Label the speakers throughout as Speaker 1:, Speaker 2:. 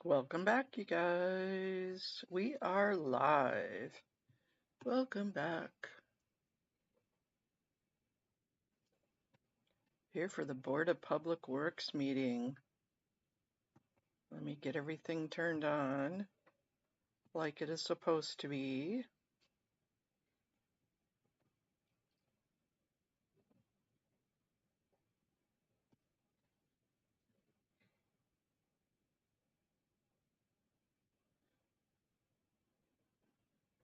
Speaker 1: Welcome back, you guys. We are live. Welcome back. Here for the Board of Public Works meeting. Let me get everything turned on like it is supposed to be.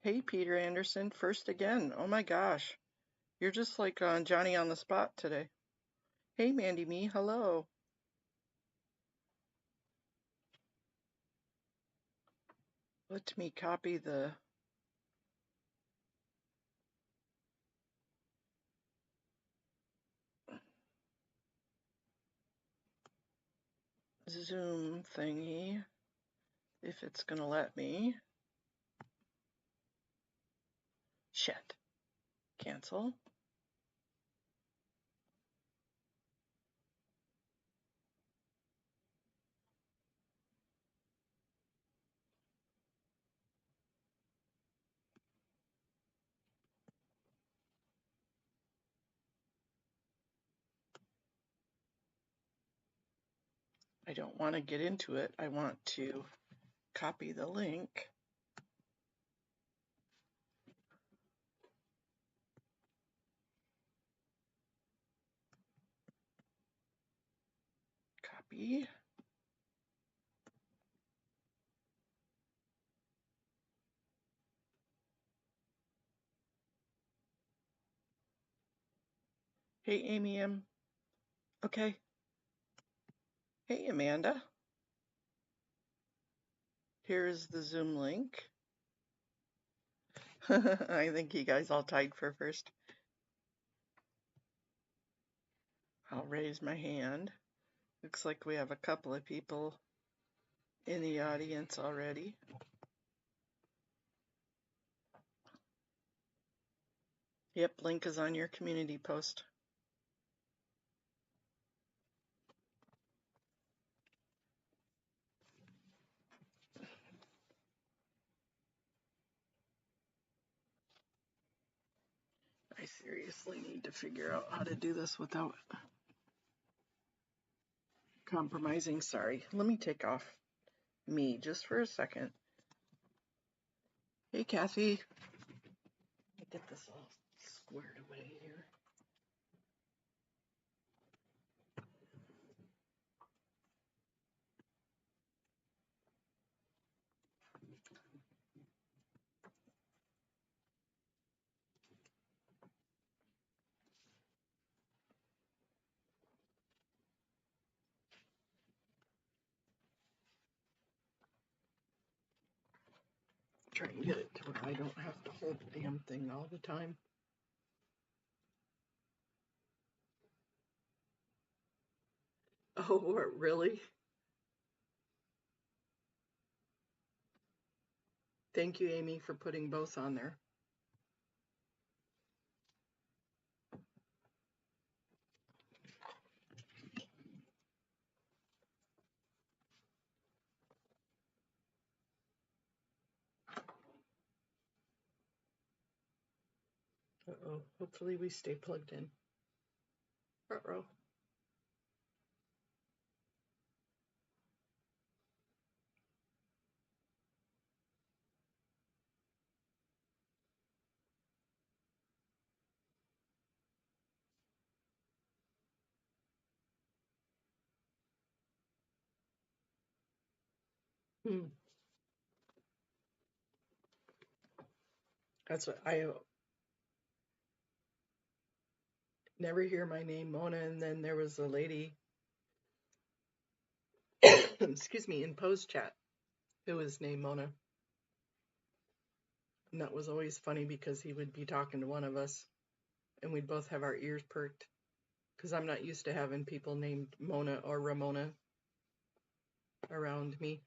Speaker 1: Hey, Peter Anderson, first again. Oh my gosh. You're just like on Johnny on the spot today. Hey, Mandy Me, hello. Let me copy the Zoom thingy, if it's gonna let me. Shit. Cancel. I don't want to get into it. I want to copy the link. Copy. Hey, Amy M. Okay. Hey, Amanda. Here's the Zoom link. I think you guys all tied for first. I'll raise my hand. Looks like we have a couple of people in the audience already. Yep, link is on your community post. I seriously need to figure out how to do this without compromising. Sorry, let me take off me just for a second. Hey, Kathy. Let me get this all squared away here. Try and get it to where I don't have to hold the damn thing all the time. Oh, really? Thank you, Amy, for putting both on there. Uh-oh, hopefully we stay plugged in. Uh-oh. Hmm. That's what I never hear my name, Mona, and then there was a lady, excuse me, in Pose Chat who was named Mona. And that was always funny because he would be talking to one of us and we'd both have our ears perked because I'm not used to having people named Mona or Ramona around me.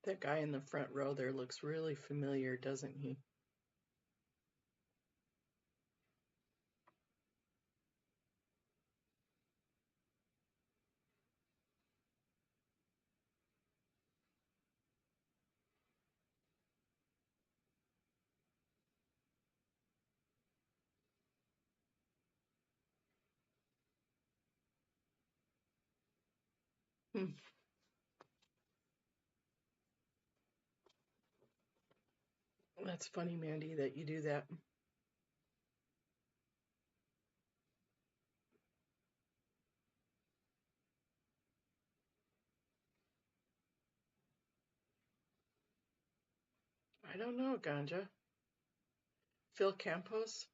Speaker 1: That guy in the front row there looks really familiar, doesn't he? Hmm. That's funny, Mandy, that you do that. I don't know, Ganja. Phil Campos?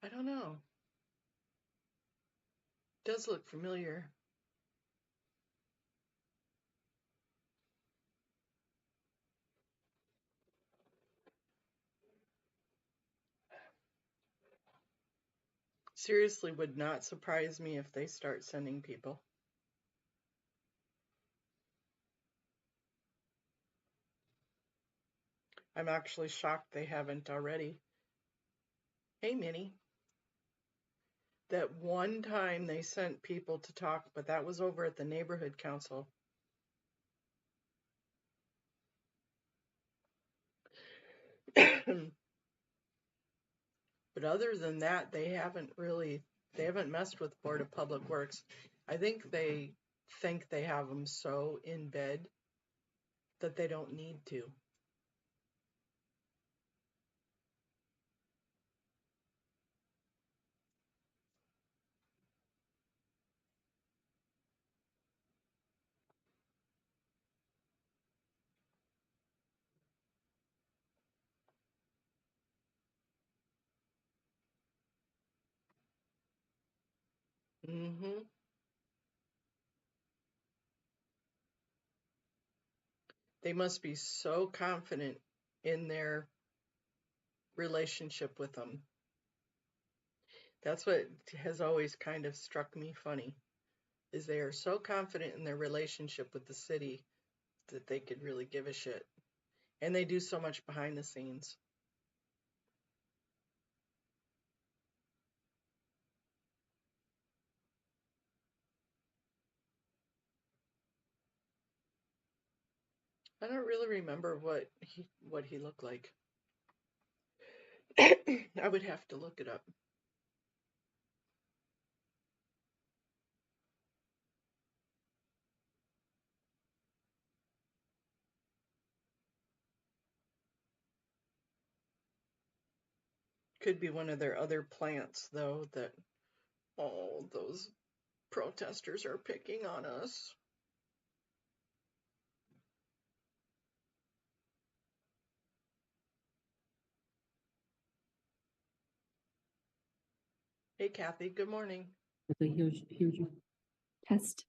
Speaker 1: I don't know. Does look familiar. Seriously, would not surprise me if they start sending people. I'm actually shocked they haven't already. Hey, Minnie. That one time they sent people to talk, but that was over at the neighborhood council. But other than that, they haven't messed with Board of Public Works. I think they have them so in bed that they don't need to. Hmm. They must be so confident in their relationship with them. That's what has always kind of struck me funny, is they are so confident in their relationship with the city that they could really give a shit. And they do so much behind the scenes. I don't really remember what he looked like. I would have to look it up. Could be one of their other plants, though, that all those protesters are picking on us. Hey, Kathy, good morning.
Speaker 2: A huge test.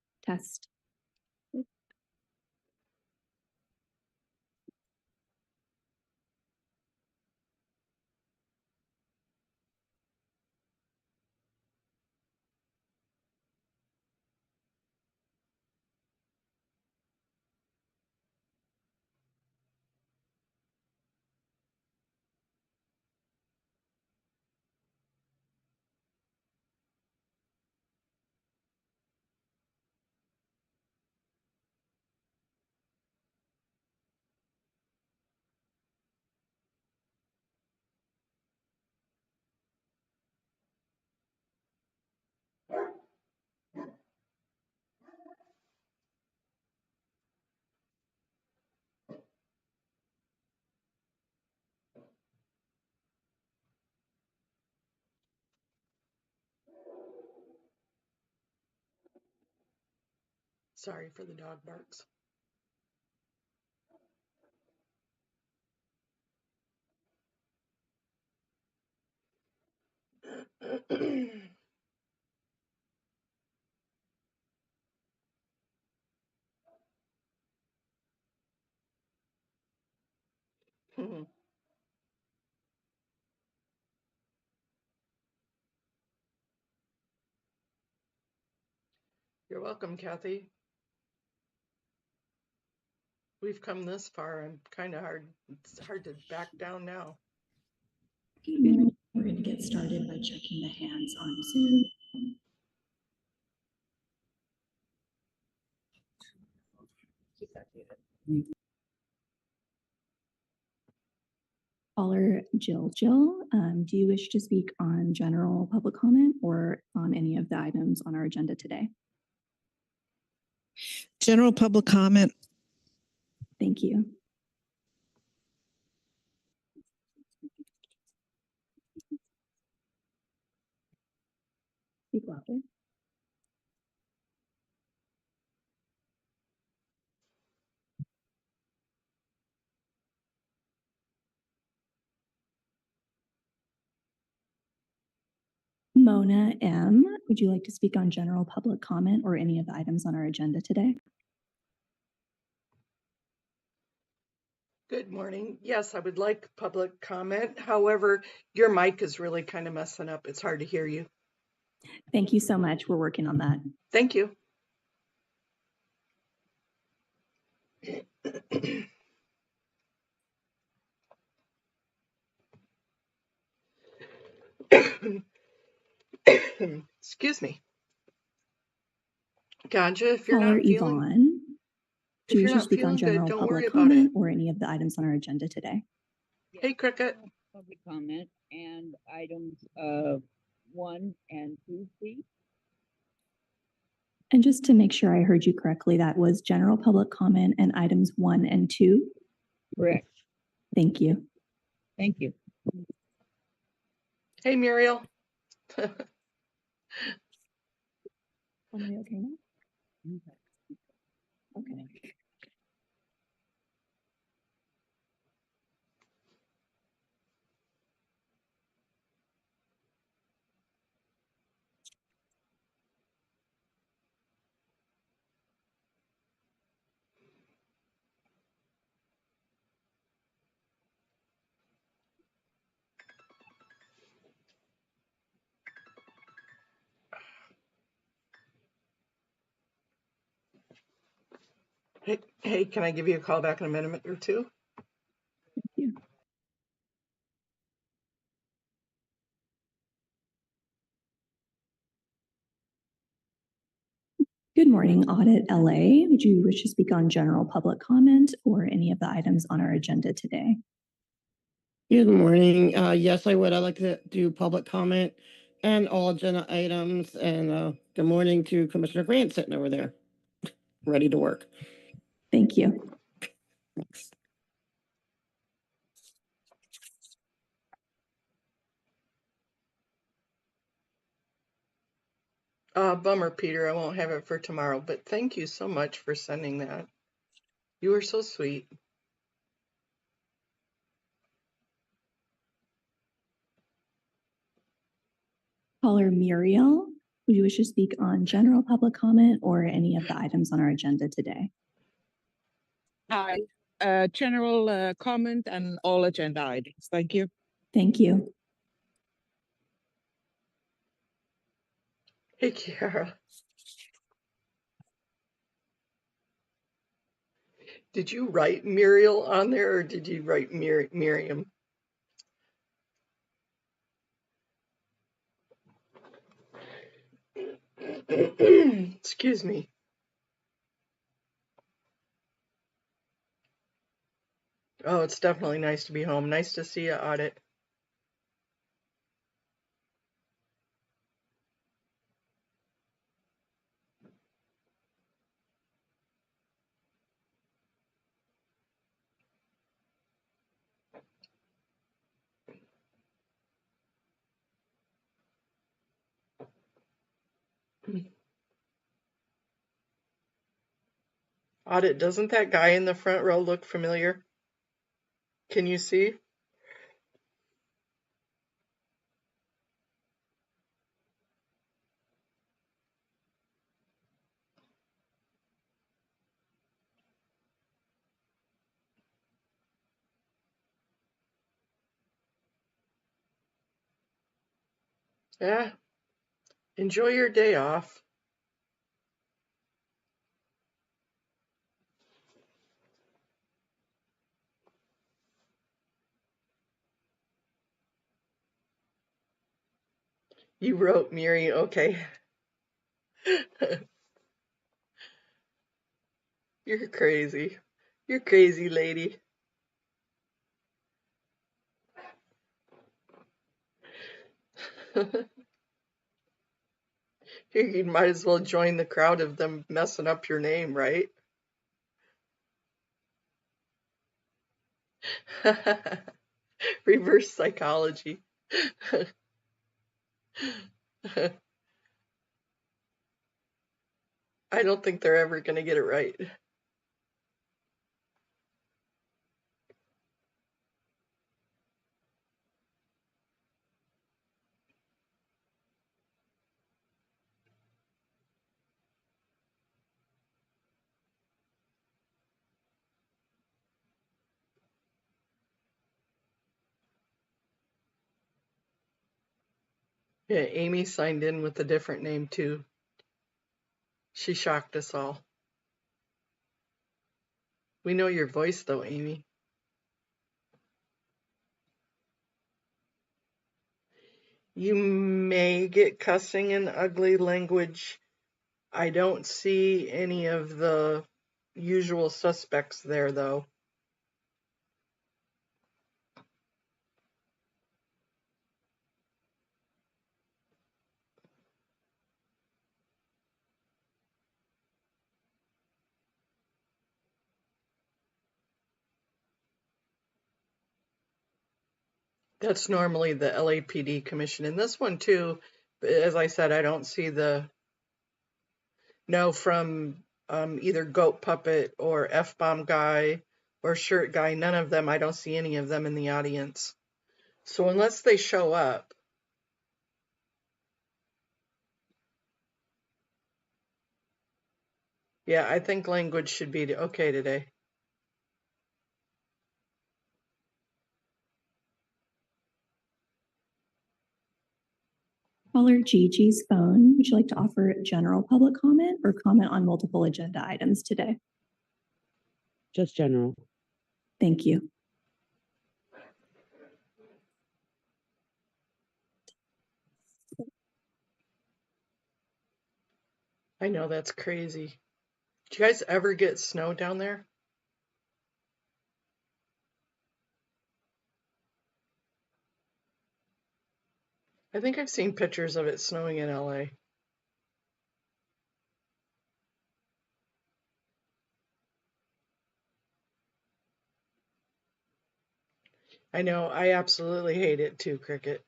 Speaker 1: Sorry for the dog barks. You're welcome, Kathy. We've come this far. It's hard to back down now.
Speaker 2: Good morning. We're going to get started by checking the hands on Zoom. Caller Jill. Do you wish to speak on general public comment or on any of the items on our agenda today?
Speaker 3: General public comment.
Speaker 2: Thank you. Speak louder. Mona M., would you like to speak on general public comment or any of the items on our agenda today?
Speaker 1: Good morning. Yes, I would like public comment. However, your mic is really kind of messing up. It's hard to hear you.
Speaker 2: Thank you so much. We're working on that.
Speaker 1: Thank you. Excuse me. Ganja, if you're
Speaker 2: Caller
Speaker 1: not feeling,
Speaker 2: Yvonne, do
Speaker 1: if
Speaker 2: you
Speaker 1: you're
Speaker 2: wish to
Speaker 1: not
Speaker 2: speak on
Speaker 1: feeling good,
Speaker 2: general
Speaker 1: don't worry
Speaker 2: public
Speaker 1: about it.
Speaker 2: comment or any of the items on our agenda today?
Speaker 1: Hey, Cricket.
Speaker 4: Public comment and items 1 and 2, please.
Speaker 2: And just to make sure I heard you correctly, that was general public comment and items 1 and 2.
Speaker 4: Correct.
Speaker 2: Thank you.
Speaker 4: Thank you.
Speaker 1: Hey, Muriel.
Speaker 2: Am I okay now? Okay.
Speaker 1: Hey, can I give you a call back in a minute or two?
Speaker 2: Thank you. Good morning, Audit LA. Would you wish to speak on general public comment or any of the items on our agenda today?
Speaker 3: Good morning. Yes, I would. I'd like to do public comment and all agenda items. And good morning to Commissioner Grant sitting over there, ready to work.
Speaker 2: Thank you.
Speaker 3: Thanks.
Speaker 1: Bummer, Peter. I won't have it for tomorrow, but thank you so much for sending that. You were so sweet.
Speaker 2: Caller Muriel, would you wish to speak on general public comment or any of the items on our agenda today?
Speaker 5: Hi, general comment and all agenda items. Thank you.
Speaker 2: Thank you.
Speaker 1: Hey, Kiara. Did you write Muriel on there or did you write Miriam? Excuse me. Oh, it's definitely nice to be home. Nice to see you, Audit. Audit, doesn't that guy in the front row look familiar? Can you see? Yeah. Enjoy your day off. You wrote Miri, okay. You're crazy. You're crazy, lady. You might as well join the crowd of them messing up your name, right? Reverse psychology. I don't think they're ever going to get it right. Yeah, Amy signed in with a different name too. She shocked us all. We know your voice though, Amy. You may get cussing and ugly language. I don't see any of the usual suspects there though. That's normally the LAPD commission. And this one too, as I said, I don't see from either Goat Puppet or F-Bomb Guy or Shirt Guy, none of them, I don't see any of them in the audience. So unless they show up, yeah, I think language should be okay today.
Speaker 2: Caller Gigi's phone, would you like to offer general public comment or comment on multiple agenda items today?
Speaker 6: Just general.
Speaker 2: Thank you.
Speaker 1: I know that's crazy. Do you guys ever get snow down there? I think I've seen pictures of it snowing in LA. I know, I absolutely hate it too, Cricket.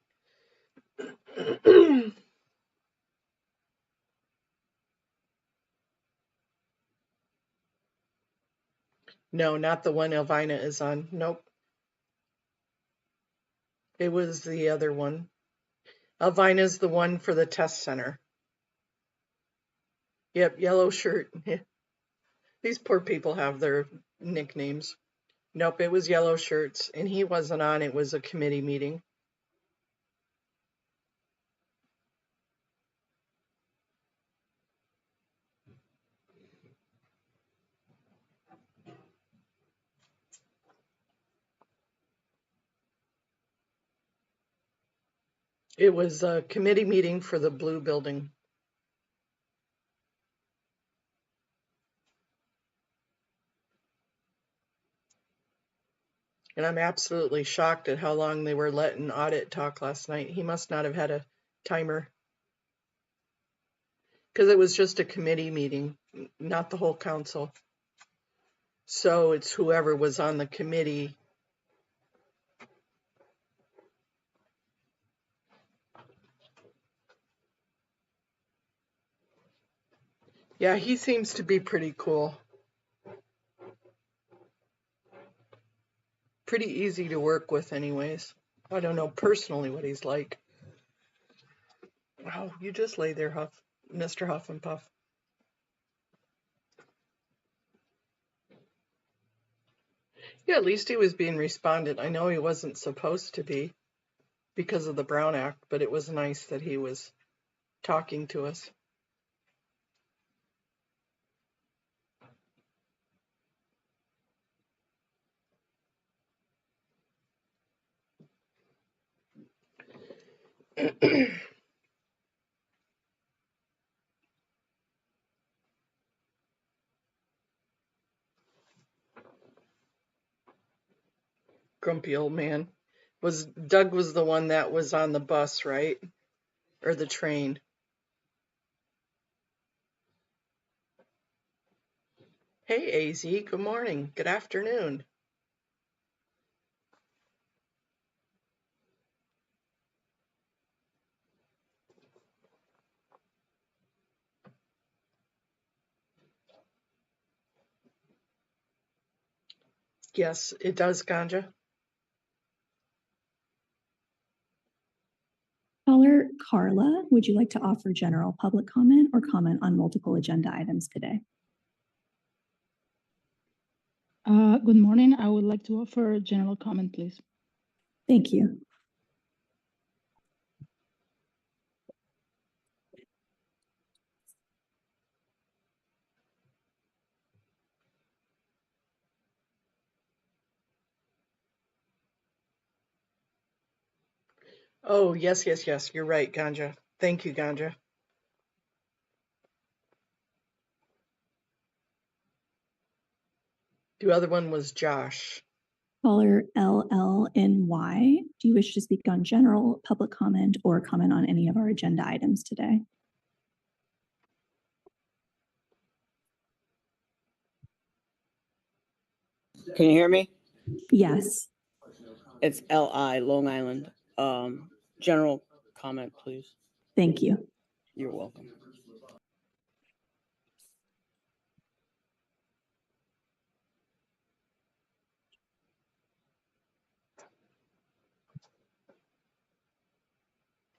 Speaker 1: No, not the one Elvina is on. Nope. It was the other one. Elvina's the one for the test center. Yep, yellow shirt. These poor people have their nicknames. Nope, it was yellow shirts, and he wasn't on. It was a committee meeting. It was a committee meeting for the blue building. And I'm absolutely shocked at how long they were letting Audit talk last night. He must not have had a timer. Because it was just a committee meeting, not the whole council. So it's whoever was on the committee. Yeah, he seems to be pretty cool. Pretty easy to work with anyways. I don't know personally what he's like. Wow, you just lay there, Mr. Huff and Puff. Yeah, at least he was being responded. I know he wasn't supposed to be because of the Brown Act, but it was nice that he was talking to us. grumpy old man. Doug was the one that was on the bus, right? Or the train. Hey, AZ, good morning. Good afternoon. Yes, it does, Ganja.
Speaker 2: Caller Carla, would you like to offer general public comment or comment on multiple agenda items today?
Speaker 7: Good morning. I would like to offer a general comment, please.
Speaker 2: Thank you.
Speaker 1: Oh, yes. You're right, Ganja. Thank you, Ganja. The other one was Josh.
Speaker 2: Caller LLNY, do you wish to speak on general public comment or comment on any of our agenda items today?
Speaker 8: Can you hear me?
Speaker 2: Yes.
Speaker 8: It's LI, Long Island. General comment, please.
Speaker 2: Thank you.
Speaker 8: You're welcome.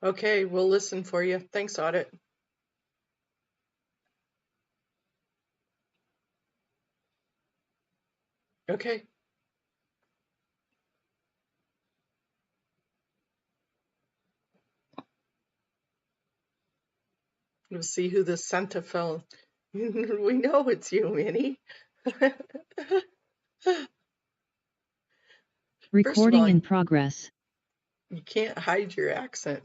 Speaker 1: Okay, we'll listen for you. Thanks, Audit. Okay. We'll see who the Santa fell. We know it's you, Minnie.
Speaker 9: Recording
Speaker 1: all,
Speaker 9: in progress.
Speaker 1: You can't hide your accent.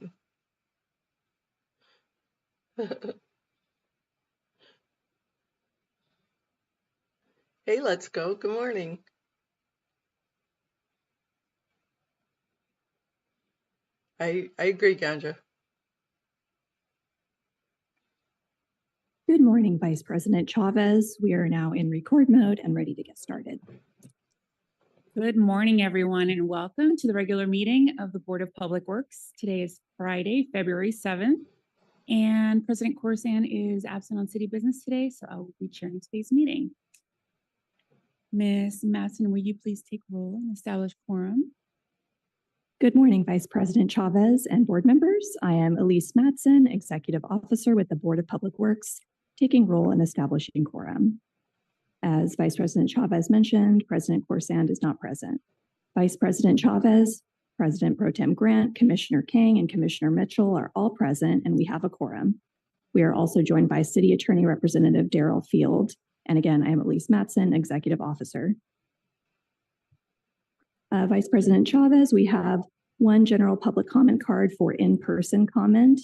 Speaker 1: Hey, let's go. Good morning. I agree, Ganja.
Speaker 2: Good morning, Vice President Chavez. We are now in record mode and ready to get started.
Speaker 10: Good morning, everyone, and welcome to the regular meeting of the Board of Public Works. Today is Friday, February 7th, and President Corson is absent on city business today, so I will be chairing today's meeting. Ms. Matson, will you please take roll and establish quorum?
Speaker 2: Good morning, Vice President Chavez and board members. I am Elise Matson, Executive Officer with the Board of Public Works, taking roll in establishing quorum. As Vice President Chavez mentioned, President Corsand is not present. Vice President Chavez, President Pro Tem Grant, Commissioner King, and Commissioner Mitchell are all present, and we have a quorum. We are also joined by City Attorney Representative Daryl Field. And again, I am Elise Matson, Executive Officer. Vice President Chavez, we have one general public comment card for in-person comment,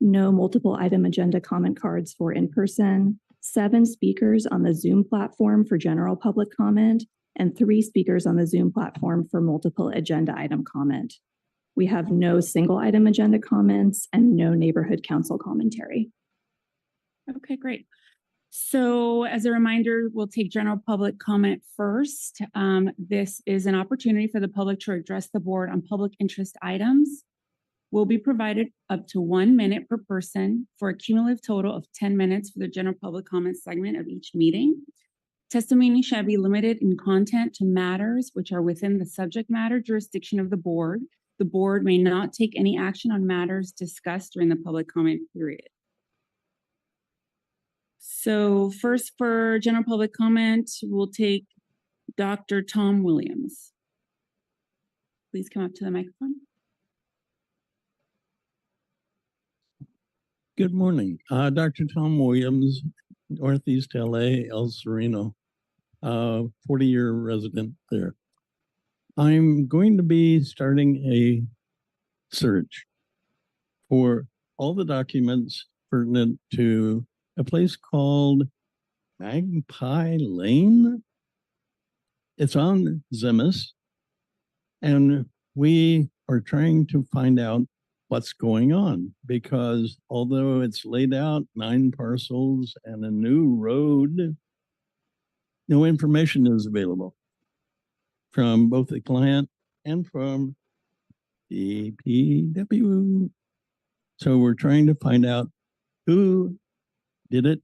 Speaker 2: no multiple item agenda comment cards for in-person, 7 speakers on the Zoom platform for general public comment, and 3 speakers on the Zoom platform for multiple agenda item comment. We have no single item agenda comments and no neighborhood council commentary.
Speaker 10: Okay, great. So as a reminder, we'll take general public comment first. This is an opportunity for the public to address the board on public interest items. Will be provided up to 1 minute per person for a cumulative total of 10 minutes for the general public comment segment of each meeting. Testimony shall be limited in content to matters which are within the subject matter jurisdiction of the board. The board may not take any action on matters discussed during the public comment period. So first for general public comment, we'll take Dr. Tom Williams. Please come up to the microphone.
Speaker 11: Good morning. Dr. Tom Williams, Northeast LA, El Sereno, 40-year resident there. I'm going to be starting a search for all the documents pertinent to a place called Magpie Lane. It's on Zemis, And we are trying to find out what's going on, because although it's laid out 9 parcels and a new road, no information is available from both the client and from DPW. So we're trying to find out who did it,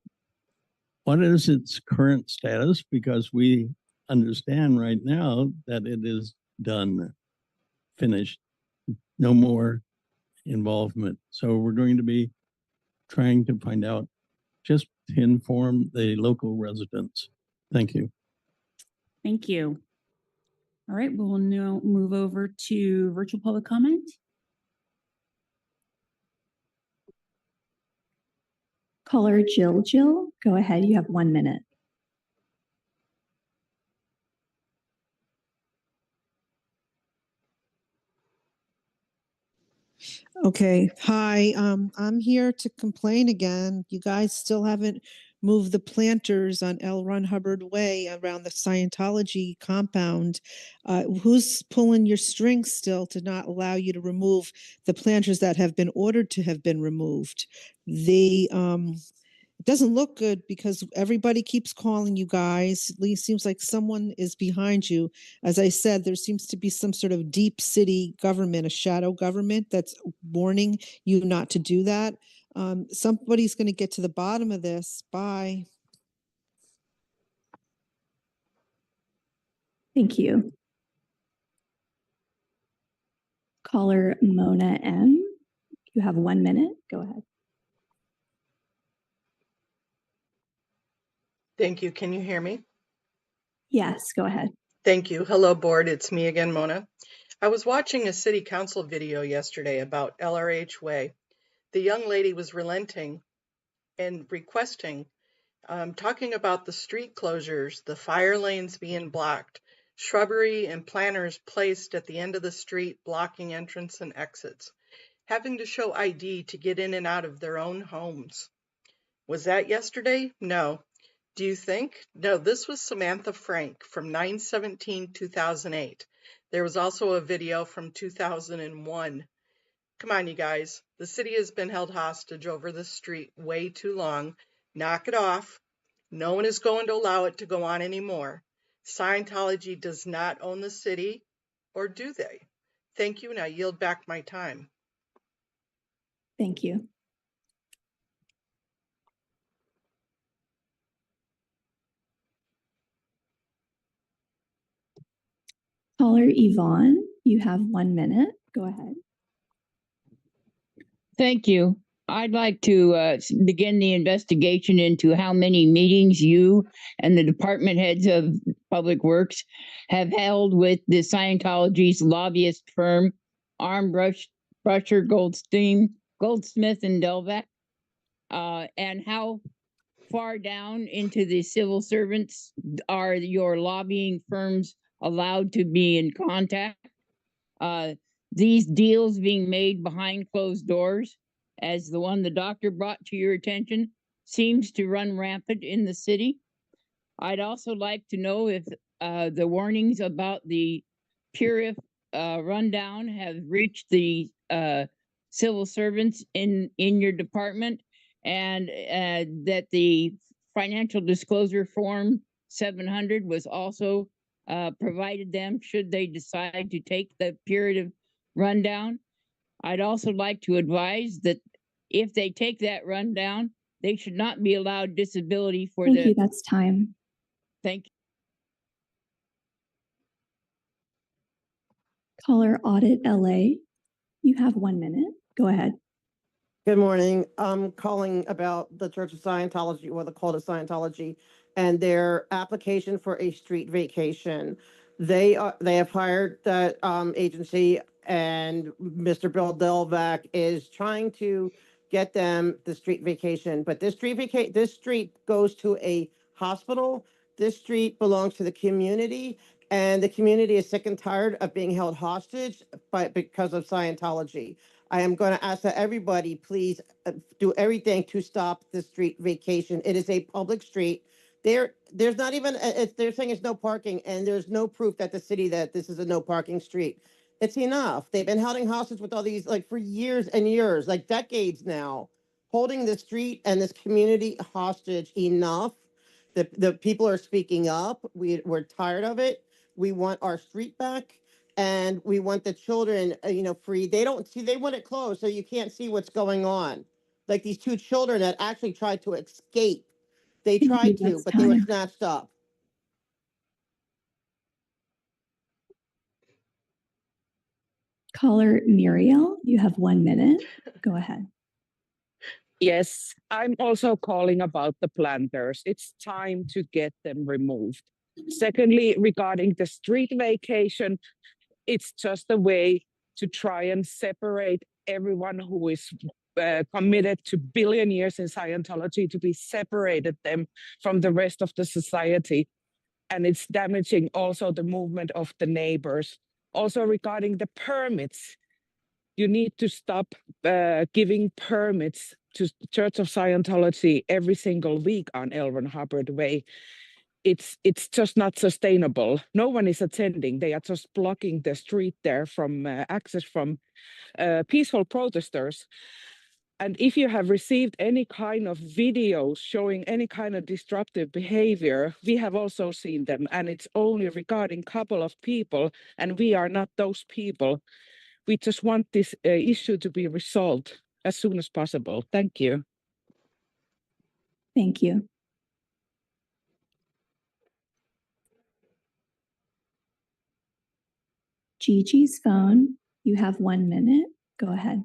Speaker 11: what is its current status, because we understand right now that it is done, finished, no more involvement. So we're going to be trying to find out, just to inform the local residents. Thank you.
Speaker 10: Thank you. All right, we'll now move over to virtual public comment.
Speaker 2: Caller Jill, go ahead. You have 1 minute.
Speaker 9: Okay, hi, I'm here to complain again. You guys still haven't moved the planters on L. Ron Hubbard Way around the Scientology compound. Who's pulling your strings still to not allow you to remove the planters that have been ordered to have been removed? It doesn't look good because everybody keeps calling you guys. It seems like someone is behind you. As I said, there seems to be some sort of deep city government, a shadow government that's warning you not to do that. Somebody's going to get to the bottom of this. Bye.
Speaker 2: Thank you. Caller Mona M. You have 1 minute. Go ahead.
Speaker 1: Thank you. Can you hear me?
Speaker 2: Yes, go ahead.
Speaker 1: Thank you. Hello, board. It's me again, Mona. I was watching a city council video yesterday about LRH Way. The young lady was relenting and requesting, talking about the street closures, the fire lanes being blocked, shrubbery and planters placed at the end of the street blocking entrance and exits, having to show ID to get in and out of their own homes. Was that yesterday? No. Do you think? No, this was Samantha Frank from 9/17/2008. There was also a video from 2001. Come on, you guys. The city has been held hostage over this street way too long. Knock it off. No one is going to allow it to go on anymore. Scientology does not own the city, or do they? Thank you, and I yield back my time.
Speaker 2: Thank you. Caller Yvonne, you have 1 minute. Go ahead.
Speaker 4: Thank you. I'd like to begin the investigation into how many meetings you and the department heads of Public Works have held with the Scientology's lobbyist firm, Armbruster Goldsmith and Delvac, and how far down into the civil servants are your lobbying firms allowed to be in contact? These deals being made behind closed doors, as the one the doctor brought to your attention, seems to run rampant in the city. I'd also like to know if the warnings about the Purif rundown have reached the civil servants in your department, and that the financial disclosure form 700 was also provided them should they decide to take the period of rundown. I'd also like to advise that if they take that rundown, they should not be allowed disability for
Speaker 2: Thank you. That's time.
Speaker 4: Thank you.
Speaker 2: Caller Audit LA, you have 1 minute. Go ahead.
Speaker 3: Good morning. I'm calling about the Church of Scientology, or the Cult of Scientology, and their application for a street vacation. They have hired that agency, and Mr. Bill Delvac is trying to get them the street vacation. But this street goes to a hospital. This street belongs to the community, and the community is sick and tired of being held hostage because of Scientology. I am going to ask that everybody please do everything to stop the street vacation. It is a public street. There's not even, they're saying it's no parking, and there's no proof that the city that this is a no parking street. It's enough. They've been holding hostage with all these, like, for years and years, like decades now, holding the street and this community hostage. Enough. The people are speaking up. We're tired of it. We want our street back, and we want the children, free. They don't see, they want it closed so you can't see what's going on. Like these two children that actually tried to escape. They
Speaker 2: Thank you,
Speaker 3: tried to,
Speaker 2: that's
Speaker 3: but they were
Speaker 2: time.
Speaker 3: snatched up.
Speaker 2: Caller Muriel, you have 1 minute. Go ahead.
Speaker 5: Yes, I'm also calling about the planters. It's time to get them removed. Secondly, regarding the street vacation, it's just a way to try and separate everyone who is committed to billion years in Scientology, to be separated them from the rest of the society. And it's damaging also the movement of the neighbors. Also regarding the permits, you need to stop giving permits to Church of Scientology every single week on L. Ron Hubbard Way. It's just not sustainable. No one is attending. They are just blocking the street there from access from peaceful protesters. And if you have received any kind of videos showing any kind of disruptive behavior, we have also seen them, and it's only regarding a couple of people, and we are not those people. We just want this issue to be resolved as soon as possible. Thank you.
Speaker 2: Thank you. Gigi's phone, you have 1 minute. Go ahead.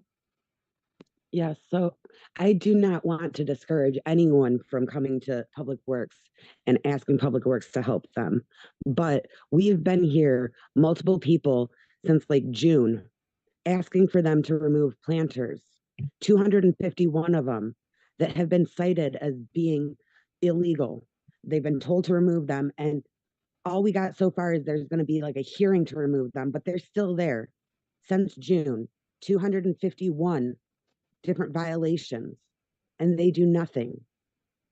Speaker 6: Yes, so I do not want to discourage anyone from coming to Public Works and asking Public Works to help them. But we've been here, multiple people, since like June, asking for them to remove planters. 251 of them that have been cited as being illegal. They've been told to remove them, and all we got so far is there's going to be like a hearing to remove them, but they're still there since June. 251 different violations, and they do nothing.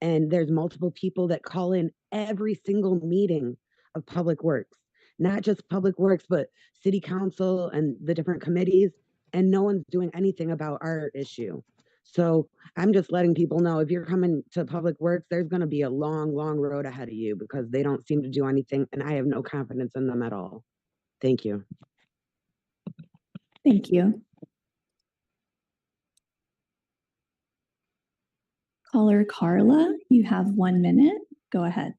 Speaker 6: And there's multiple people that call in every single meeting of Public Works, not just Public Works, but City Council and the different committees, and no one's doing anything about our issue. So I'm just letting people know, if you're coming to Public Works, there's going to be a long, long road ahead of you, because they don't seem to do anything, and I have no confidence in them at all. Thank you.
Speaker 2: Thank you. Caller Carla, you have 1 minute. Go ahead.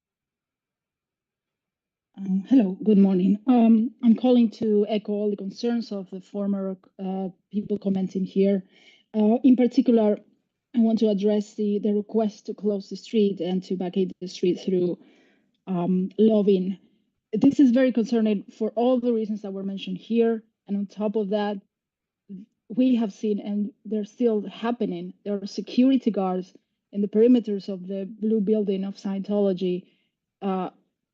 Speaker 7: Hello, good morning. I'm calling to echo all the concerns of the former people commenting here. In particular, I want to address the request to close the street and to vacate the street through lobbying. This is very concerning for all the reasons that were mentioned here. And on top of that, we have seen, and they're still happening, there are security guards in the perimeters of the blue building of Scientology,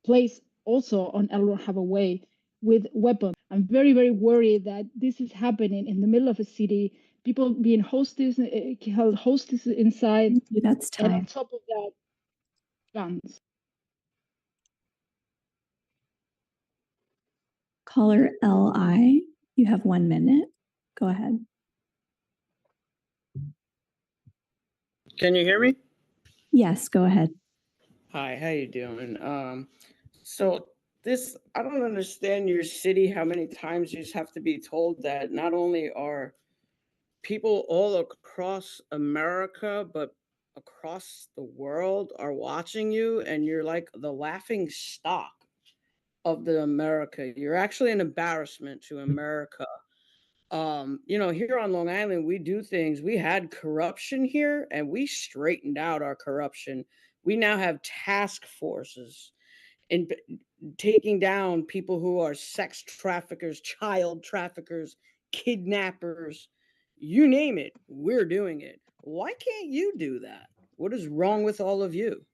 Speaker 7: placed also on L. Ron Hubbard Way with weapons. I'm very, very worried that this is happening in the middle of a city, people being held hostage inside.
Speaker 2: That's time.
Speaker 7: And on top of that, guns.
Speaker 2: Caller LI, you have 1 minute. Go ahead.
Speaker 8: Can you hear me?
Speaker 2: Yes, go ahead.
Speaker 8: Hi, how you doing? So this, I don't understand your city, how many times you just have to be told that not only are people all across America, but across the world are watching you, and you're like the laughing stock of the America. You're actually an embarrassment to America. Here on Long Island, we do things. We had corruption here, and we straightened out our corruption. We now have task forces in taking down people who are sex traffickers, child traffickers, kidnappers, you name it, we're doing it. Why can't you do that? What is wrong with all of you?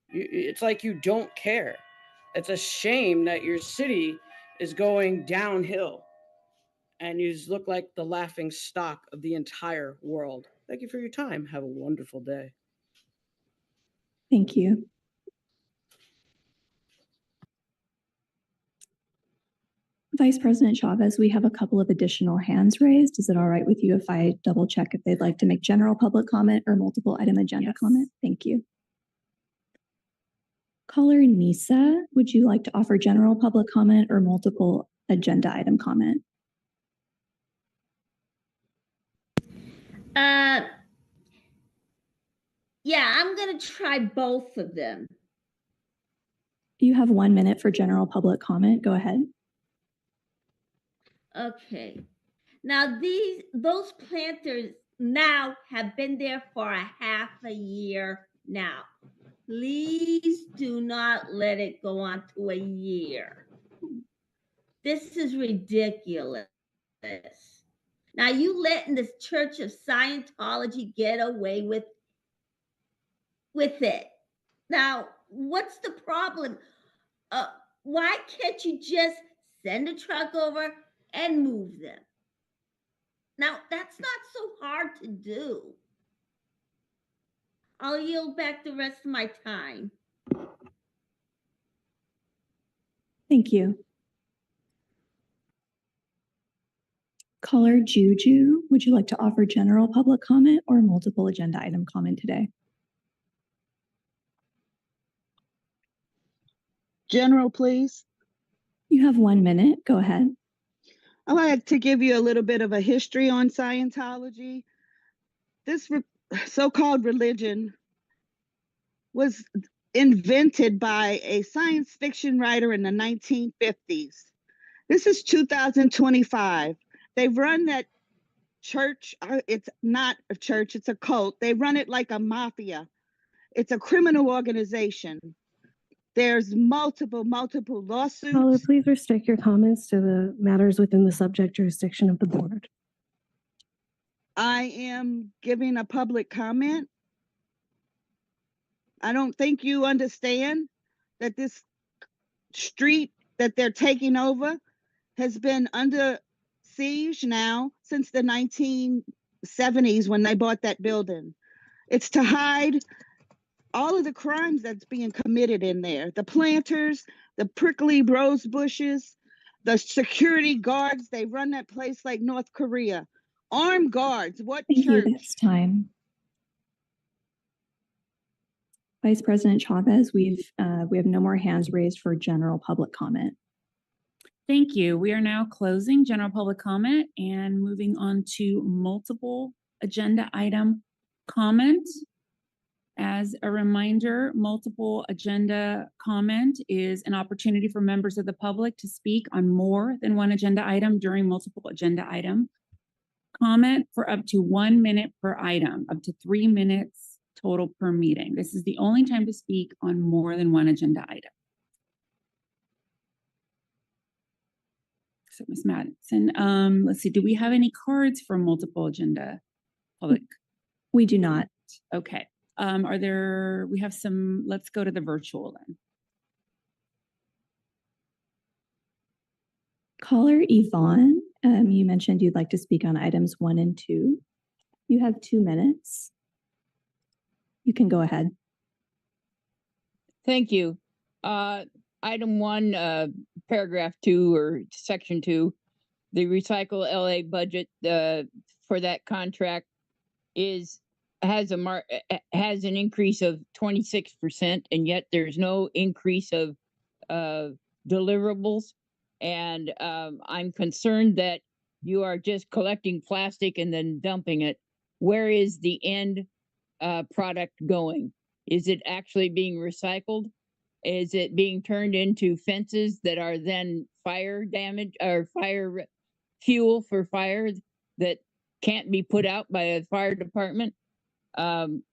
Speaker 8: It's like you don't care. It's a shame that your city is going downhill, and you just look like the laughing stock of the entire world. Thank you for your time. Have a wonderful day.
Speaker 2: Thank you. Vice President Chavez, we have a couple of additional hands raised. Is it all right with you if I double check if they'd like to make general public comment or multiple item agenda comment? Thank you. Caller Nisa, would you like to offer general public comment or multiple agenda item comment?
Speaker 12: Yeah, I'm gonna try both of them.
Speaker 2: You have 1 minute for general public comment. Go ahead.
Speaker 12: Okay. Now those planters now have been there for a half a year now. Please do not let it go on to a year. This is ridiculous. Now you letting the Church of Scientology get away with it. Now, what's the problem? Why can't you just send a truck over and move them? Now, that's not so hard to do. I'll yield back the rest of my time.
Speaker 2: Thank you. Caller Juju, would you like to offer general public comment or multiple agenda item comment today?
Speaker 13: General, please.
Speaker 2: You have 1 minute. Go ahead.
Speaker 13: I'd like to give you a little bit of a history on Scientology. This so-called religion was invented by a science fiction writer in the 1950s. This is 2025. They've run that church. It's not a church, it's a cult. They run it like a mafia. It's a criminal organization. There's multiple lawsuits.
Speaker 14: Caller, please restrict your comments to the matters within the subject jurisdiction of the board.
Speaker 13: I am giving a public comment. I don't think you understand that this street that they're taking over has been under siege now since the 1970s when they bought that building. It's to hide all of the crimes that's being committed in there. The planters, the prickly rose bushes, the security guards, they run that place like North Korea. Armed guards, what
Speaker 2: Thank
Speaker 13: church?
Speaker 2: you. That's time. Vice President Chavez, we have no more hands raised for general public comment.
Speaker 10: Thank you. We are now closing general public comment and moving on to multiple agenda item comment. As a reminder, multiple agenda comment is an opportunity for members of the public to speak on more than one agenda item during multiple agenda item. Comment for up to 1 minute per item, up to 3 minutes total per meeting. This is the only time to speak on more than one agenda item. So Ms. Madsen, let's see, do we have any cards for multiple agenda public?
Speaker 2: We do not.
Speaker 10: Okay. We have some, let's go to the virtual then.
Speaker 2: Caller Yvonne, you mentioned you'd like to speak on items 1 and 2. You have 2 minutes. You can go ahead.
Speaker 4: Thank you. Item 1, paragraph 2 or section 2, the Recycle LA budget for that contract has an increase of 26%, and yet there's no increase of deliverables. And I'm concerned that you are just collecting plastic and then dumping it. Where is the end product going? Is it actually being recycled? Is it being turned into fences that are then fire damage or fire fuel for fire that can't be put out by a fire department?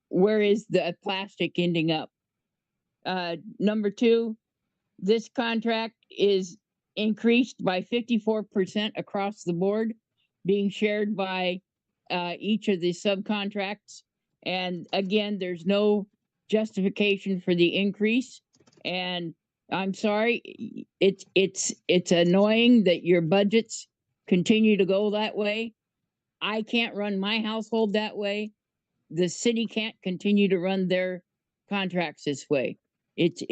Speaker 4: Where is the plastic ending up? Number 2, this contract is increased by 54% across the board, being shared by each of the subcontracts. And again, there's no justification for the increase. And I'm sorry, it's annoying that your budgets continue to go that way. I can't run my household that way. The city can't continue to run their contracts this way. It's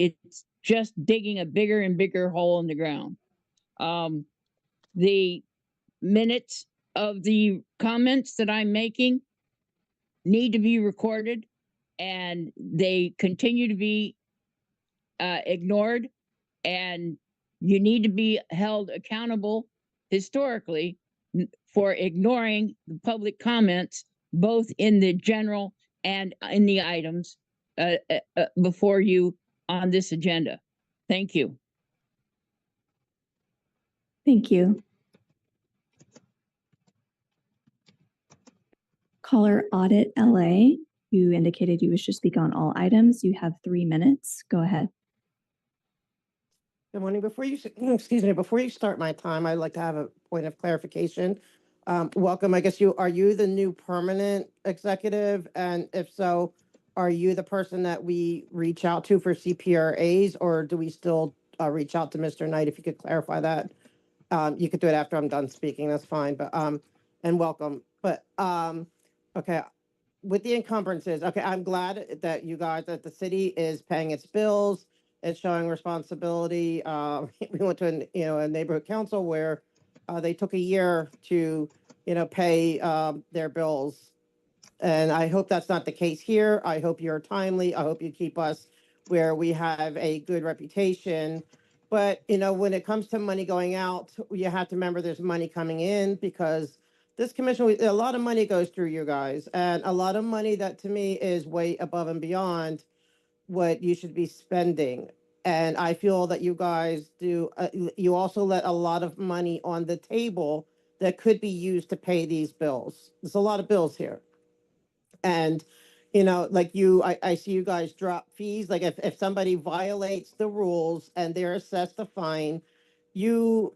Speaker 4: just digging a bigger and bigger hole in the ground. the minutes of the comments that I'm making need to be recorded, and they continue to be ignored, and you need to be held accountable historically for ignoring the public comments, both in the general and in the items before you on this agenda. Thank you.
Speaker 2: Thank you. Caller Audit LA, you indicated you wish to speak on all items. You have 3 minutes. Go ahead.
Speaker 3: Good morning. Before you, excuse me, before you start my time, I'd like to have a point of clarification. Welcome. I guess are you the new permanent executive? And if so, are you the person that we reach out to for CPRAs, or do we still reach out to Mr. Knight? If you could clarify that. You could do it after I'm done speaking. That's fine. But and welcome. But okay. With the encumbrances, okay, I'm glad that that the city is paying its bills. It's showing responsibility. We went to a neighborhood council where they took a year to pay their bills, and I hope that's not the case here. I hope you're timely. I hope you keep us where we have a good reputation. But when it comes to money going out, you have to remember there's money coming in, because this commission, a lot of money goes through you guys, and a lot of money that to me is way above and beyond what you should be spending. And I feel that you guys do, you also let a lot of money on the table that could be used to pay these bills. There's a lot of bills here. And, like I see you guys drop fees. Like if somebody violates the rules and they're assessed a fine, you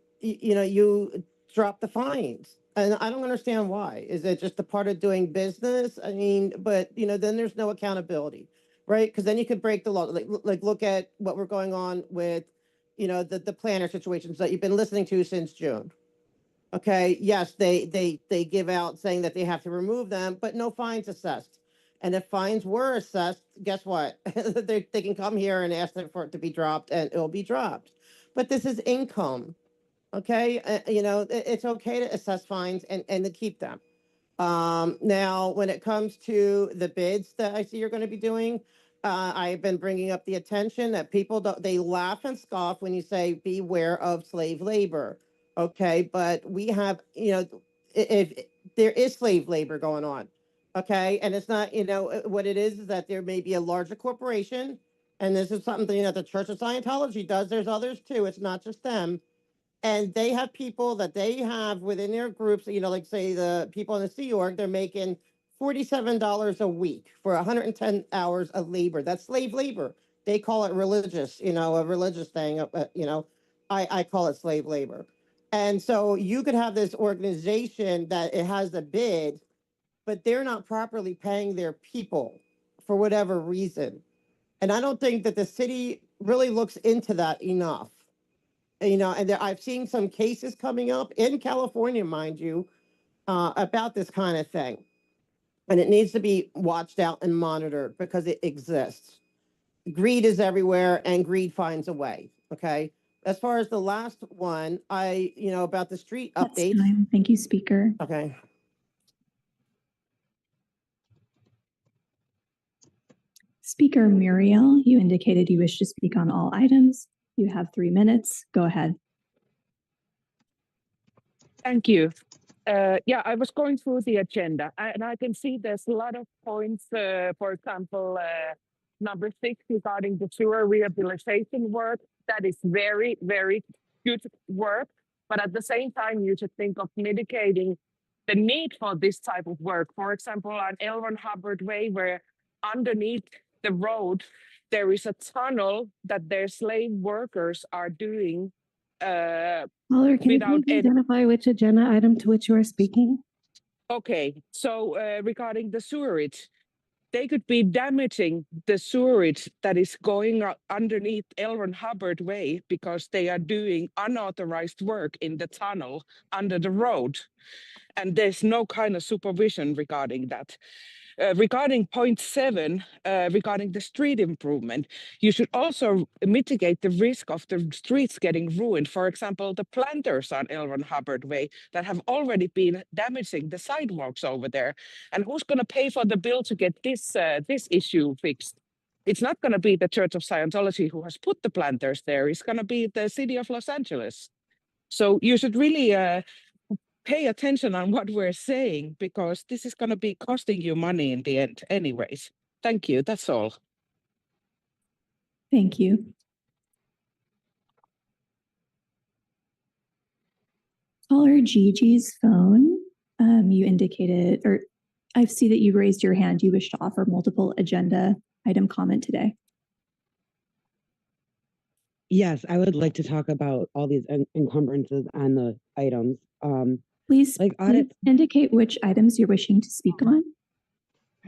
Speaker 3: drop the fines. And I don't understand why. Is it just a part of doing business? I mean, but then there's no accountability, right? Because then you could break the law. Like look at what we're going on with, the planner situations that you've been listening to since June. Okay, yes, they give out saying that they have to remove them, but no fines assessed. And if fines were assessed, guess what? they can come here and ask for it to be dropped, and it'll be dropped. But this is income. Okay, it's okay to assess fines and to keep them. Now, when it comes to the bids that I see you're going to be doing, I've been bringing up the attention that people they laugh and scoff when you say beware of slave labor. Okay, but we have, if there is slave labor going on, okay, and it's not, what it is that there may be a larger corporation, and this is something that the Church of Scientology does. There's others too. It's not just them. And they have people that they have within their groups, like say the people in the Sea Org, they're making $47 a week for 110 hours of labor. That's slave labor. They call it religious, a religious thing. I call it slave labor. And so you could have this organization that it has a bid, but they're not properly paying their people for whatever reason. And I don't think that the city really looks into that enough. And I've seen some cases coming up in California, mind you, about this kind of thing. And it needs to be watched out and monitored because it exists. Greed is everywhere, and greed finds a way. Okay. As far as the last one, about the street updates.
Speaker 2: That's time. Thank you, Speaker.
Speaker 3: Okay.
Speaker 2: Speaker Muriel, you indicated you wish to speak on all items. You have 3 minutes. Go ahead.
Speaker 5: Thank you. Yeah, I was going through the agenda, and I can see there's a lot of points. For example, number 6 regarding the sewer rehabilitation work. That is very, very good work. But at the same time, you should think of mitigating the need for this type of work. For example, on L. Ron Hubbard Way, where underneath the road, there is a tunnel that their slave workers are doing.
Speaker 14: Caller, can you please identify which agenda item to which you are speaking?
Speaker 5: Okay, so regarding the sewerage, they could be damaging the sewerage that is going underneath L. Ron Hubbard Way because they are doing unauthorized work in the tunnel under the road. And there's no kind of supervision regarding that. Regarding point 7, regarding the street improvement, you should also mitigate the risk of the streets getting ruined. For example, the planters on L. Ron Hubbard Way that have already been damaging the sidewalks over there. And who's going to pay for the bill to get this issue fixed? It's not going to be the Church of Scientology who has put the planters there. It's going to be the city of Los Angeles. So you should really pay attention on what we're saying, because this is going to be costing you money in the end anyways. Thank you. That's all.
Speaker 2: Thank you. Caller Gigi's phone, you indicated, or I see that you raised your hand. You wish to offer multiple agenda item comment today.
Speaker 6: Yes, I would like to talk about all these encumbrances on the items.
Speaker 2: Please,
Speaker 6: like
Speaker 2: please
Speaker 6: audit
Speaker 2: indicate which items you're wishing to speak on.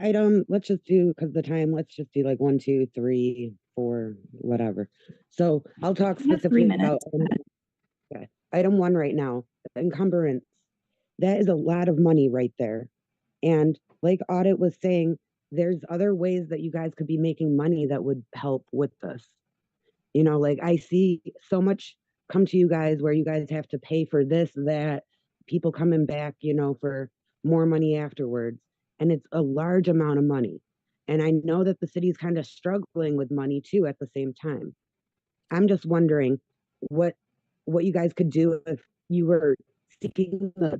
Speaker 6: item, let's just do, because the time, let's just do like 1, 2, 3, 4, whatever. So I'll talk
Speaker 2: You have 3
Speaker 6: specifically about
Speaker 2: minutes.
Speaker 6: item 1 right now, the encumbrance. That is a lot of money right there. And like Audit was saying, there's other ways that you guys could be making money that would help with this. You know, like I see so much come to you guys where you guys have to pay for this, that, people coming back, you know, for more money afterwards. And it's a large amount of money. And I know that the city's kind of struggling with money too at the same time. I'm just wondering what you guys could do if you were seeking the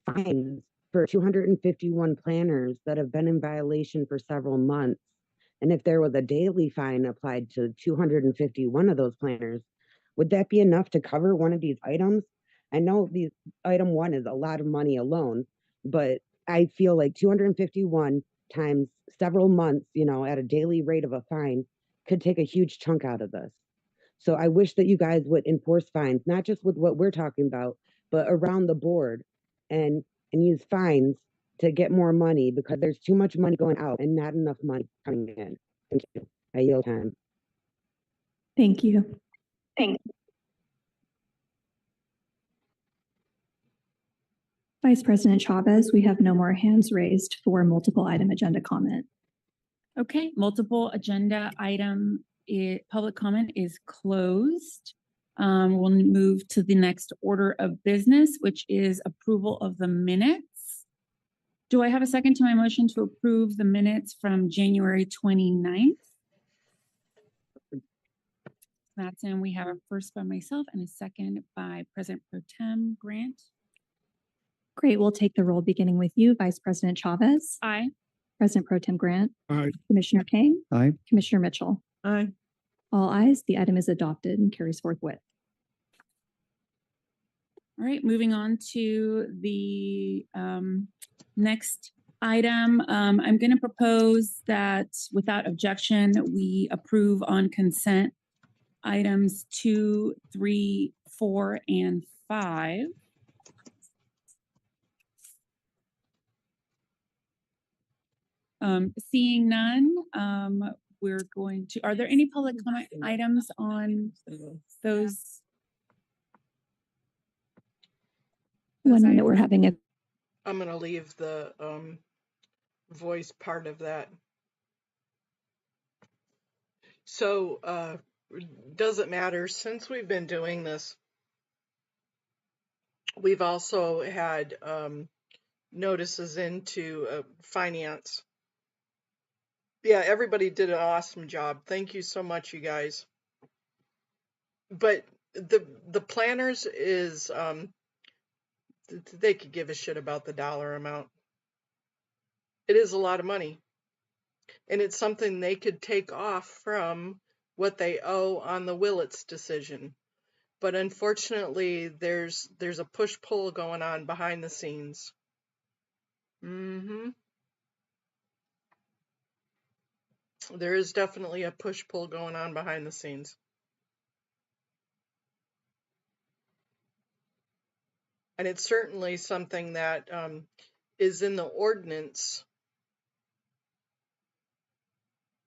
Speaker 6: fines for 251 planners that have been in violation for several months. And if there was a daily fine applied to 251 of those planners, would that be enough to cover one of these items? I know these item 1 is a lot of money alone, but I feel like 251 times several months, you know, at a daily rate of a fine could take a huge chunk out of this. So I wish that you guys would enforce fines, not just with what we're talking about, but around the board, and use fines to get more money, because there's too much money going out and not enough money coming in. Thank you. I yield time.
Speaker 2: Thank you.
Speaker 12: Thank you.
Speaker 2: Vice President Chavez, we have no more hands raised for multiple item agenda comment.
Speaker 10: Okay, multiple agenda item, public comment is closed. We'll move to the next order of business, which is approval of the minutes. Do I have a second to my motion to approve the minutes from January 29th? Mattson, we have a first by myself and a second by President Pro Tem Grant.
Speaker 2: Great, we'll take the roll beginning with you, Vice President Chavez.
Speaker 10: Aye.
Speaker 2: President Pro Tem Grant.
Speaker 11: Aye.
Speaker 2: Commissioner Kane.
Speaker 11: Aye.
Speaker 2: Commissioner Mitchell.
Speaker 1: Aye.
Speaker 2: All ayes, the item is adopted and carries forthwith.
Speaker 10: All right, moving on to the next item. I'm going to propose that without objection, we approve on consent items 2, 3, 4, and 5. Seeing none, we're going to, are there any public comment items on those?
Speaker 2: One minute, we're having a.
Speaker 1: I'm going to leave the voice part of that. So doesn't matter, since we've been doing this, we've also had notices into finance. Yeah, everybody did an awesome job. Thank you so much, you guys. But the planners is they could give a shit about the dollar amount. It is a lot of money. And it's something they could take off from what they owe on the Willits decision. But unfortunately, there's a push-pull going on behind the scenes. There is definitely a push-pull going on behind the scenes. And it's certainly something that is in the ordinance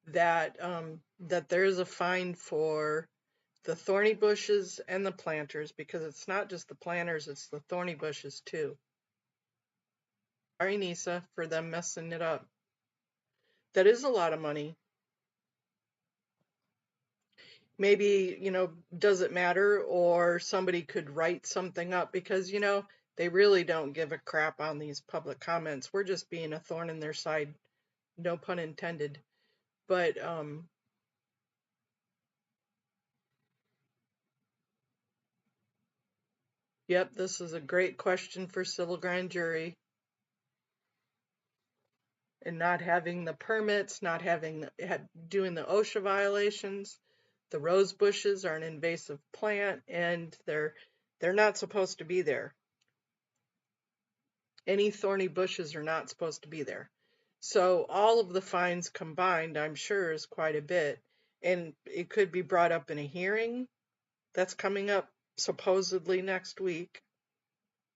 Speaker 1: that that there is a fine for the thorny bushes and the planters, because it's not just the planters, it's the thorny bushes too. Sorry, Nisa, for them messing it up. That is a lot of money. Maybe, does it matter? Or somebody could write something up because, they really don't give a crap on these public comments. We're just being a thorn in their side, no pun intended. But, yep, this is a great question for civil grand jury. And not having the permits, not having doing the OSHA violations. The rose bushes are an invasive plant, and they're not supposed to be there. Any thorny bushes are not supposed to be there. So all of the fines combined, I'm sure, is quite a bit, and it could be brought up in a hearing that's coming up supposedly next week,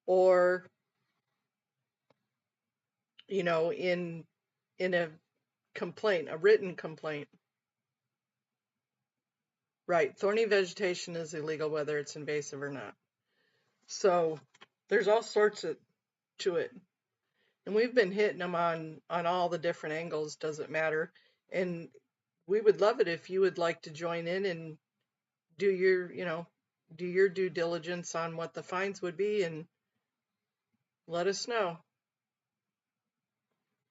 Speaker 1: or in a complaint, a written complaint. Right, thorny vegetation is illegal whether it's invasive or not. So there's all sorts to it. And we've been hitting them on all the different angles, doesn't matter. And we would love it if you would like to join in and do your due diligence on what the fines would be and let us know.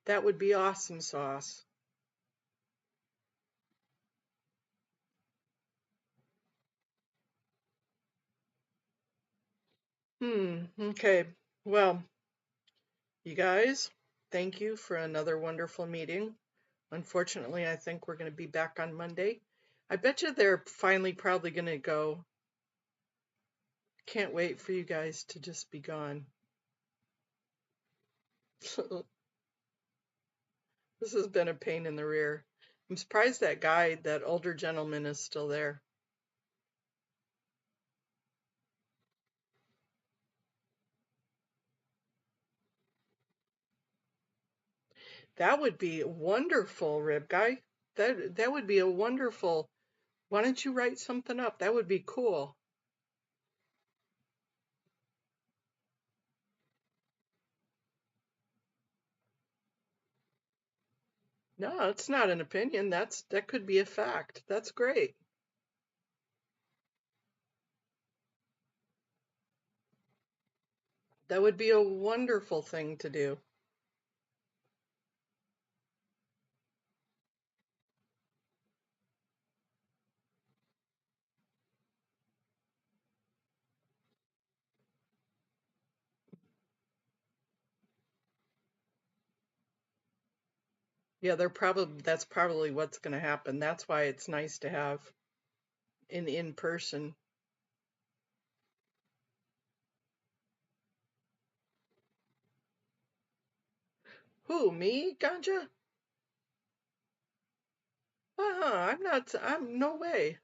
Speaker 1: That would be awesome sauce. Okay. Well, you guys, thank you for another wonderful meeting. Unfortunately, I think we're going to be back on Monday. I bet you they're finally probably going to go. Can't wait for you guys to just be gone. This has been a pain in the rear. I'm surprised that older gentleman is still there. That would be wonderful, Rib Guy. That would be a wonderful. Why don't you write something up? That would be cool. No, it's not an opinion. That could be a fact. That's great. That would be a wonderful thing to do. Yeah, that's probably what's going to happen. That's why it's nice to have in person. Who, me, Ganja? I'm no way.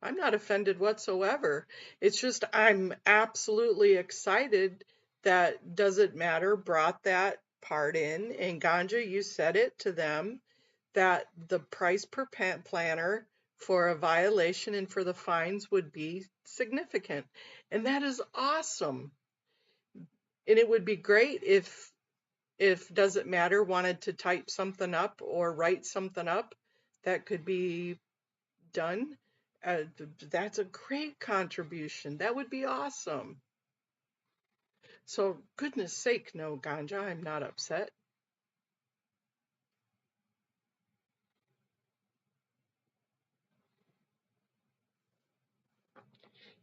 Speaker 1: I'm not offended whatsoever. It's just I'm absolutely excited that Does It Matter brought that part in. And Ganja, you said it to them that the price per planter for a violation and for the fines would be significant. And that is awesome. And it would be great if Does It Matter wanted to type something up or write something up that could be done. That's a great contribution. That would be awesome. So, goodness sake, no, Ganja, I'm not upset.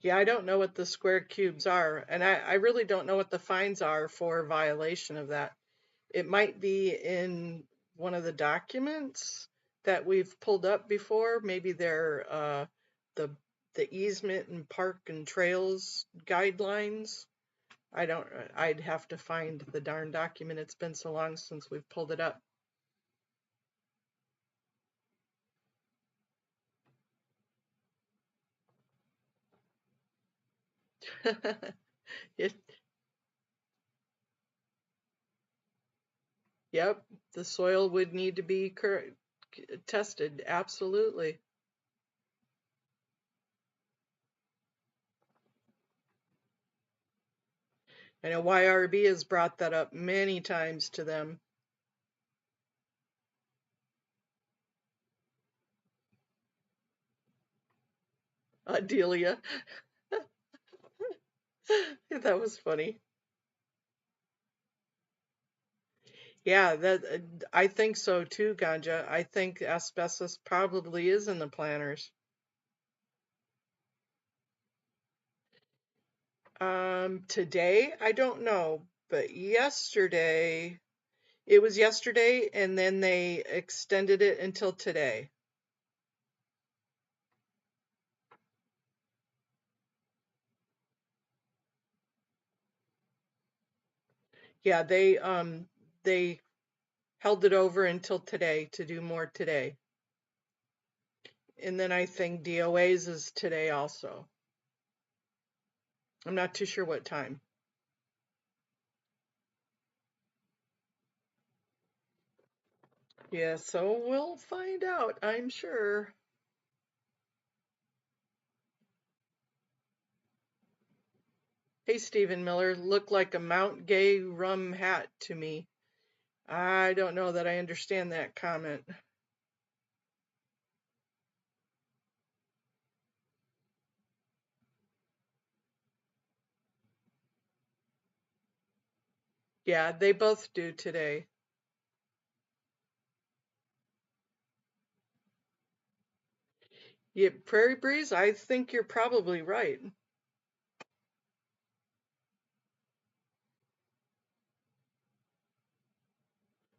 Speaker 1: Yeah, I don't know what the square cubes are, and I really don't know what the fines are for violation of that. It might be in one of the documents that we've pulled up before. Maybe they're the easement and park and trails guidelines. I'd have to find the darn document. It's been so long since we've pulled it up. Yep, the soil would need to be tested, absolutely. I know YRB has brought that up many times to them. Delia. That was funny. Yeah, I think so too, Ganja. I think asbestos probably is in the planters. Today, I don't know, but yesterday, it was yesterday, and then they extended it until today. Yeah, they held it over until today to do more today. And then I think DOA's is today also. I'm not too sure what time. Yeah, so we'll find out, I'm sure. Hey, Stephen Miller, looked like a Mount Gay rum hat to me. I don't know that I understand that comment. Yeah, they both do today. Yeah, Prairie Breeze, I think you're probably right.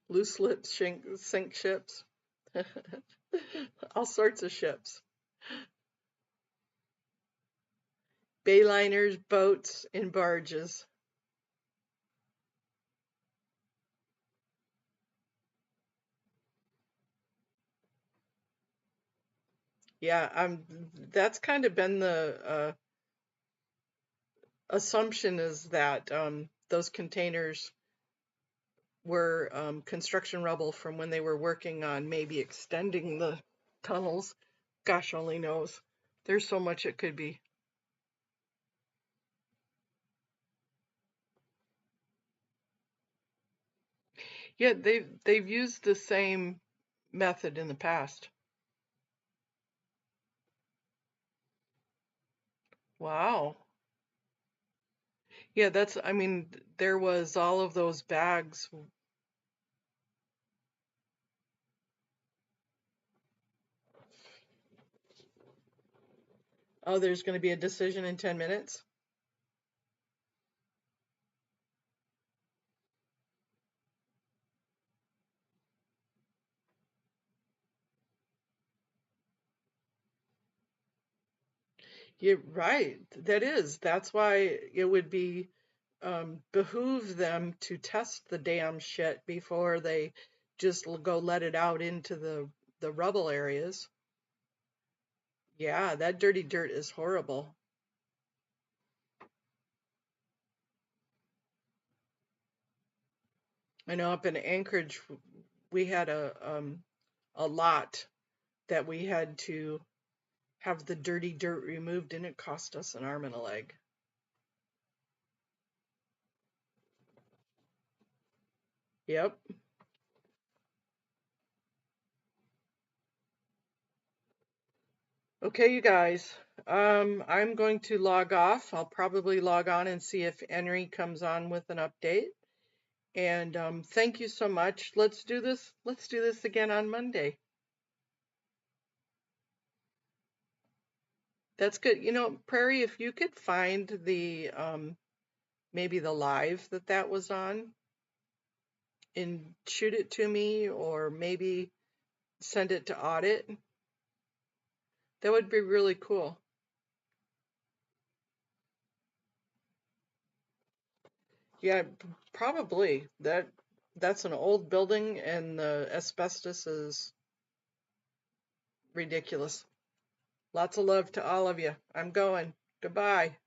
Speaker 1: Loose lips sink ships. All sorts of ships. Bayliners, boats, and barges. Yeah, that's kind of been the assumption, is that those containers were construction rubble from when they were working on maybe extending the tunnels. Gosh only knows. There's so much it could be. Yeah, they've used the same method in the past. Wow. Yeah, I mean, there was all of those bags. Oh, there's going to be a decision in 10 minutes? You're right. That's why it would be behoove them to test the damn shit before they just go let it out into the rubble areas. Yeah, that dirty dirt is horrible. I know up in Anchorage, we had a lot that we had to have the dirty dirt removed, and it cost us an arm and a leg. Yep. Okay, you guys. I'm going to log off. I'll probably log on and see if Henry comes on with an update. And thank you so much. Let's do this. Let's do this again on Monday. That's good. You know, Prairie, if you could find the maybe the live that was on and shoot it to me, or maybe send it to audit, that would be really cool. Yeah, probably. That's an old building, and the asbestos is ridiculous. Lots of love to all of you. I'm going. Goodbye.